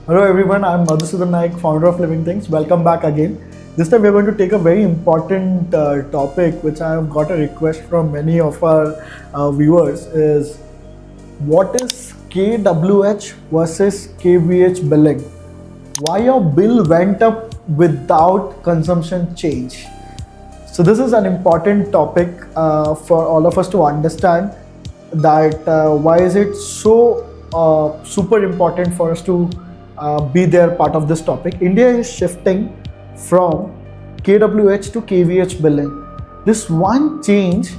Hello everyone, I'm Madhusudan Naik, founder of Living Things. Welcome back again. This time we're going to take a very important topic which I have got a request from many of our viewers is what is kWh versus kVh billing? Why your bill went up without consumption change? So this is an important topic for all of us to understand that why is it so super important for us to be there part of this topic. India is shifting from kWh to kVh billing. This one change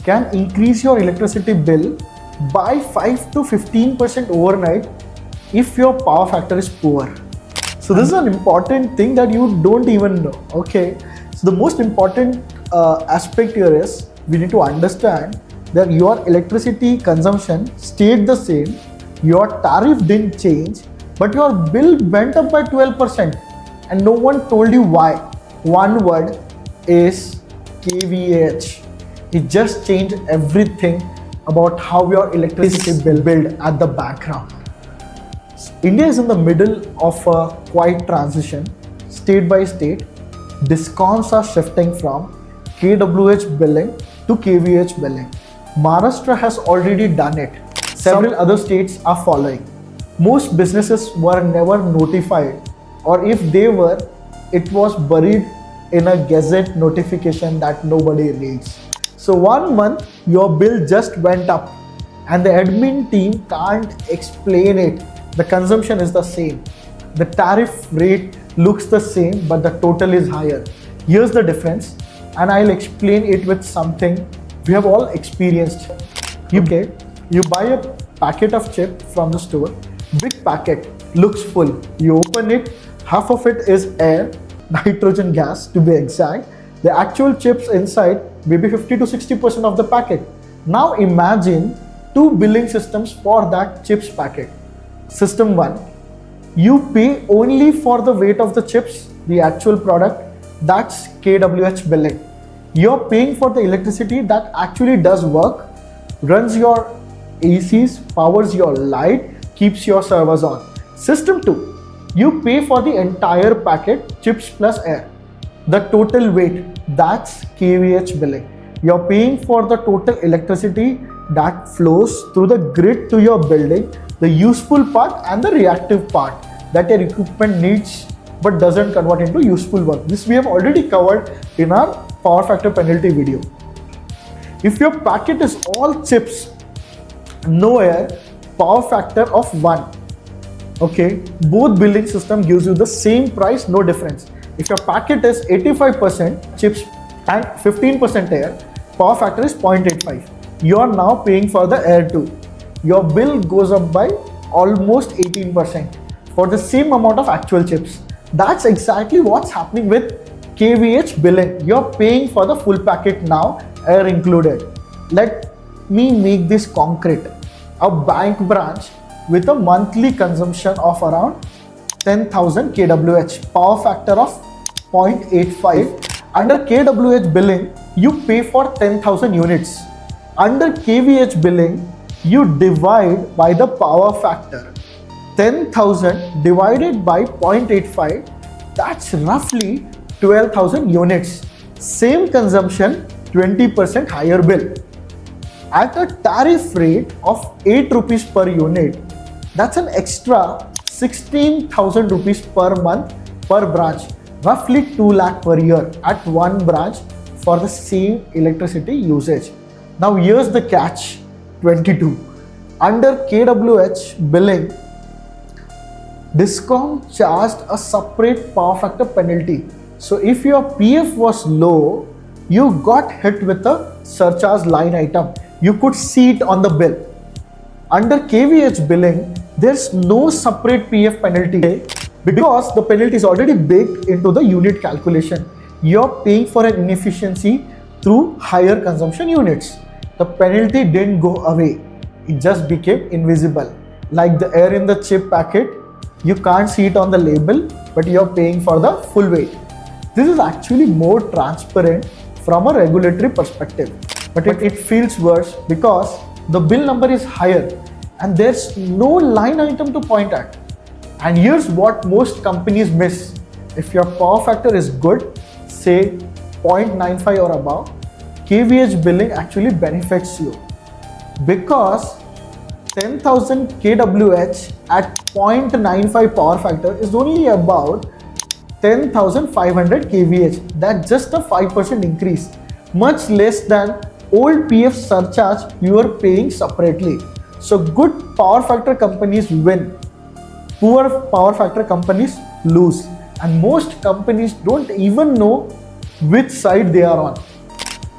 can increase your electricity bill by 5 to 15% overnight if your power factor is poor. So this is an important thing that you don't even know. Okay, so the most important aspect here is we need to understand that your electricity consumption stayed the same, your tariff didn't change, but your bill went up by 12% and no one told you why. One word is kVAh. It just changed everything about how your electricity bill build at the background. India is in the middle of a quiet transition, state by state. Discoms are shifting from kWh billing to kVh billing. Maharashtra has already done it. Several other states are following. Most businesses were never notified, or if they were, it was buried in a gazette notification that nobody reads. So 1 month your bill just went up and the admin team can't explain it. The consumption is the same. The tariff rate looks the same, but the total is higher. Here's the difference, and I'll explain it with something we have all experienced. You buy a packet of chip from the store. Big packet, looks full. You open it, half of it is air, nitrogen gas to be exact. The actual chips inside may be 50 to 60% of the packet. Now imagine two billing systems for that chips packet. System 1, you pay only for the weight of the chips, the actual product, that's kWh billing. You're paying for the electricity that actually does work, runs your ACs, powers your light, keeps your servers on. System 2, you pay for the entire packet, chips plus air. The total weight, that's kVh billing. You're paying for the total electricity that flows through the grid to your building, the useful part and the reactive part that your equipment needs but doesn't convert into useful work. This we have already covered in our power factor penalty video. If your packet is all chips, no air, power factor of 1. Okay, both billing system gives you the same price, no difference. If your packet is 85% chips and 15% air, power factor is 0.85. You are now paying for the air too. Your bill goes up by almost 18% for the same amount of actual chips. That's exactly what's happening with kVh billing. You're paying for the full packet now, air included. Let me make this concrete. A bank branch with a monthly consumption of around 10,000 kWh, power factor of 0.85. Under kWh billing, you pay for 10,000 units. Under kVh billing, you divide by the power factor. 10,000 divided by 0.85, that's roughly 12,000 units. Same consumption, 20% higher bill. At a tariff rate of 8 rupees per unit, that's an extra 16,000 rupees per month per branch, roughly 2 lakh per year at one branch for the same electricity usage. Now here's the catch 22. Under kWh billing, Discom charged a separate power factor penalty. So if your PF was low, you got hit with a surcharge line item. You could see it on the bill. Under kVh billing, there's no separate PF penalty because the penalty is already baked into the unit calculation. You're paying for an inefficiency through higher consumption units. The penalty didn't go away. It just became invisible. Like the air in the chip packet, you can't see it on the label, but you're paying for the full weight. This is actually more transparent from a regulatory perspective, but it feels worse because the bill number is higher and there's no line item to point at. And here's what most companies miss. If your power factor is good, say 0.95 or above, kVAh billing actually benefits you, because 10,000 kWh at 0.95 power factor is only about 10,500 kVAh. That's just a 5% increase, much less than old PF surcharge you are paying separately. So good power factor companies win, poor power factor companies lose, and most companies don't even know which side they are on.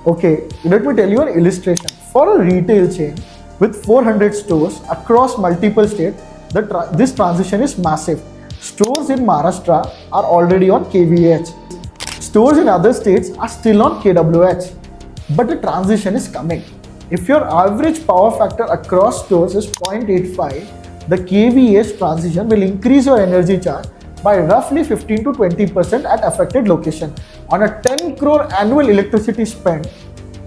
Okay, let me tell you an illustration. For a retail chain with 400 stores across multiple states, this transition is massive. Stores in Maharashtra are already on kVAh. Stores in other states are still on kWh. But the transition is coming. If your average power factor across stores is 0.85, the kVAh transition will increase your energy charge by roughly 15 to 20% at affected location. On a 10 crore annual electricity spend,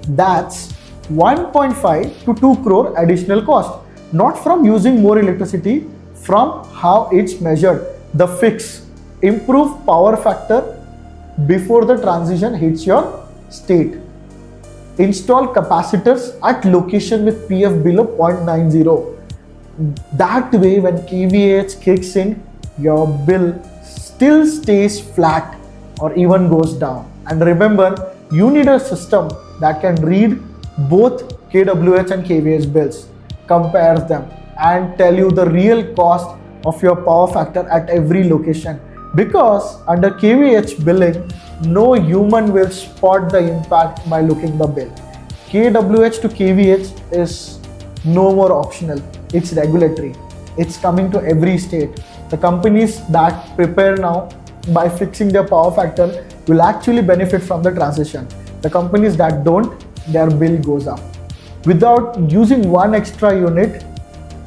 that's 1.5 to 2 crore additional cost. Not from using more electricity, from how it's measured. The fix: improve power factor before the transition hits your state. Install capacitors at location with PF below 0.90. That way, when kVAh kicks in, your bill still stays flat or even goes down. And remember, you need a system that can read both kWh and kVAh bills, compare them, and tell you the real cost of your power factor at every location. Because under kVAh billing, no human will spot the impact by looking the bill. kWh to kVAh is no more optional. It's regulatory. It's coming to every state. The companies that prepare now by fixing their power factor will actually benefit from the transition. The companies that don't, their bill goes up. Without using one extra unit,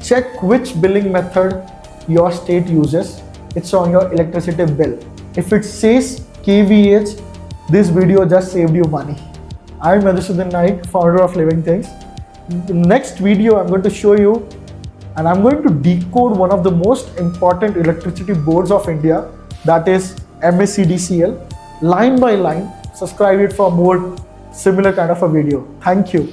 check which billing method your state uses. It's on your electricity bill. If it says kVAh, this video just saved you money. I'm Madhusudan Naik, founder of Living Things. The next video I'm going to show you, and I'm going to decode one of the most important electricity boards of India, that is MSCDCL, line by line. Subscribe it for more similar kind of a video. Thank you.